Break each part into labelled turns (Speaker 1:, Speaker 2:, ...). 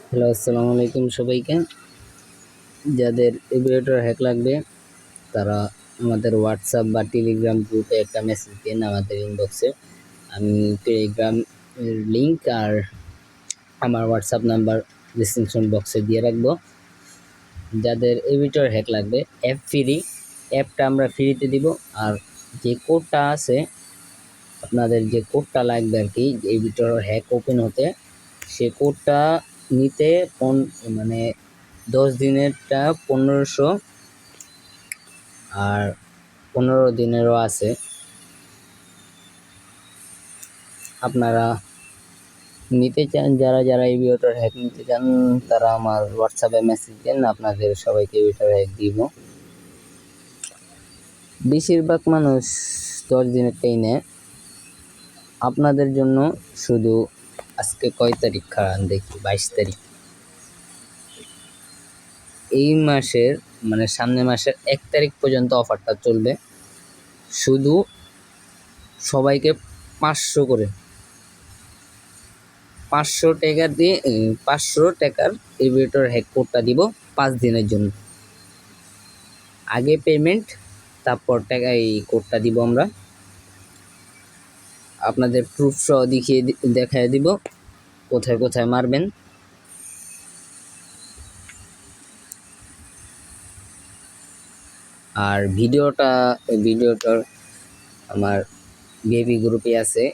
Speaker 1: Hello, আসসালামু আলাইকুম সবাইকে। যাদের এই ভিডিওটার হ্যাক লাগবে তারা আমাদের হোয়াটসঅ্যাপ বা টেলিগ্রাম গ্রুপে একটা মেসেজ দিন আমাদের ইনবক্সে। আমি টেলিগ্রাম লিংক আর আমার হোয়াটসঅ্যাপ নাম্বার ডিসক্রিপশন বক্সে দিয়ে রাখবো। যাদের এই ভিডিওর হ্যাক লাগবে, অ্যাপ ফ্রি, অ্যাপটা আমরা ফ্রিতে দিব। আর যে কোডটা আছে, আপনাদের যে কোডটা লাগবে আর কি এই ভিডিওর হ্যাক ওপেন হতে, সে কোডটা নিতে মানে 10 দিনেরটা 1500 আর 15 দিনেরও আছে। আপনারা নিতে চান, যারা যারা এই ভিডিওটার হ্যাক নিতে চান তারা আমার হোয়াটসঅ্যাপে মেসেজ দেন, আপনাদের সবাইকে এই ভিডিওটার হ্যাক দিব। বেশিরভাগ মানুষ 10 দিনেরটাই নেয়। আপনাদের জন্য শুধু আজকে কয় তারিখ খারান দেখি, 22 তারিখ। এই মাসের মানে সামনে মাসের 1 তারিখ পর্যন্ত অফারটা চলবে। শুধু সবাইকে 500 করে 500 টাকা দিয়ে 500 টাকার এভিয়েটর হ্যাক কোডটা দিব 5 দিনের জন্য। আগে পেমেন্ট, তারপর টাকা এই কোডটা দিব আমরা। আপনাদের প্রুফ সহ দেখায় দিব কোথায় কোথায় মারবেন। আর ভিডিওটার আমার ভিআইপি গ্রুপে আছে।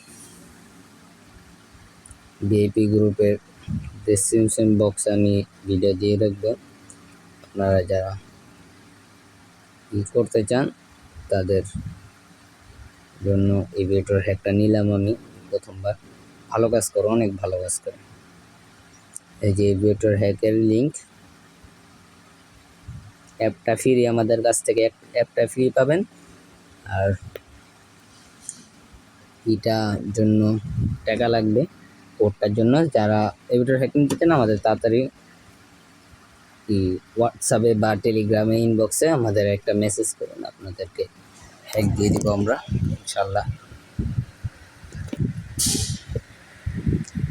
Speaker 1: ভিআইপি গ্রুপের ডেসক্রিপশন বক্সে আমি ভিডিও দিয়ে রাখবো। আপনারা যারা করতে চান তাদের জন্য এই ভিডিওর হ্যাকটা নিলাম আমি প্রথমবার। ভালো কাজ করে, অনেক ভালো কাজ করে। এই যে ভিডিওর হ্যাকের লিঙ্ক, অ্যাপটা ফ্রি, আমাদের কাছ থেকে অ্যাপটা ফ্রি পাবেন। আর এটার জন্য টাকা লাগবে কোডটার জন্য। যারা এই ভিডিওর হ্যাক নিতে চান আমাদের তাড়াতাড়ি হোয়াটসঅ্যাপে বা টেলিগ্রামে ইনবক্সে আমাদের একটা মেসেজ করুন, আপনাদেরকে হ্যাক দিয়ে দিব আমরা ইনশাল্লাহ।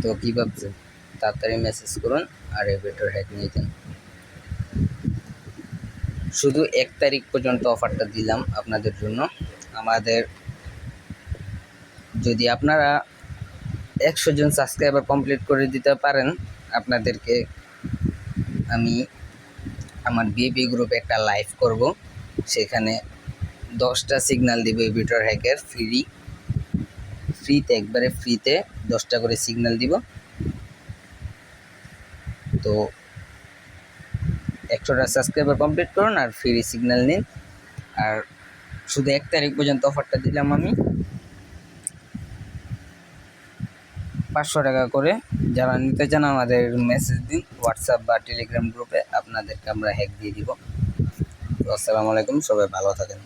Speaker 1: তো কী ভাবছেন, তাড়াতাড়ি মেসেজ করুন আর এই ভিডিওর হ্যাক নিয়ে যান। শুধু 1 তারিখ পর্যন্ত অফারটা দিলাম আপনাদের জন্য। আমাদের যদি আপনারা 100 জন সাবস্ক্রাইবার কমপ্লিট করে দিতে পারেন, আপনাদেরকে আমি আমার ভিআইপি গ্রুপে একটা লাইভ করব। সেখানে 10টা সিগন্যাল দিব এই ভিডিওর হ্যাকের ফ্রিতে, একবারে ফ্রিতে 10টা করে সিগন্যাল দিব। তো 100টা সাবস্ক্রাইবার কমপ্লিট করুন আর ফ্রি সিগন্যাল নিন। আর শুধু 1 তারিখ পর্যন্ত অফারটা দিলাম আমি। 500 টাকা করে। যারা নিতে চান আমাদের মেসেজ দিন হোয়াটসঅ্যাপ বা টেলিগ্রাম গ্রুপে, আপনাদেরকে আমরা হ্যাক দিয়ে দিব। তো আসসালামু আলাইকুম, সবাই ভালো থাকেন।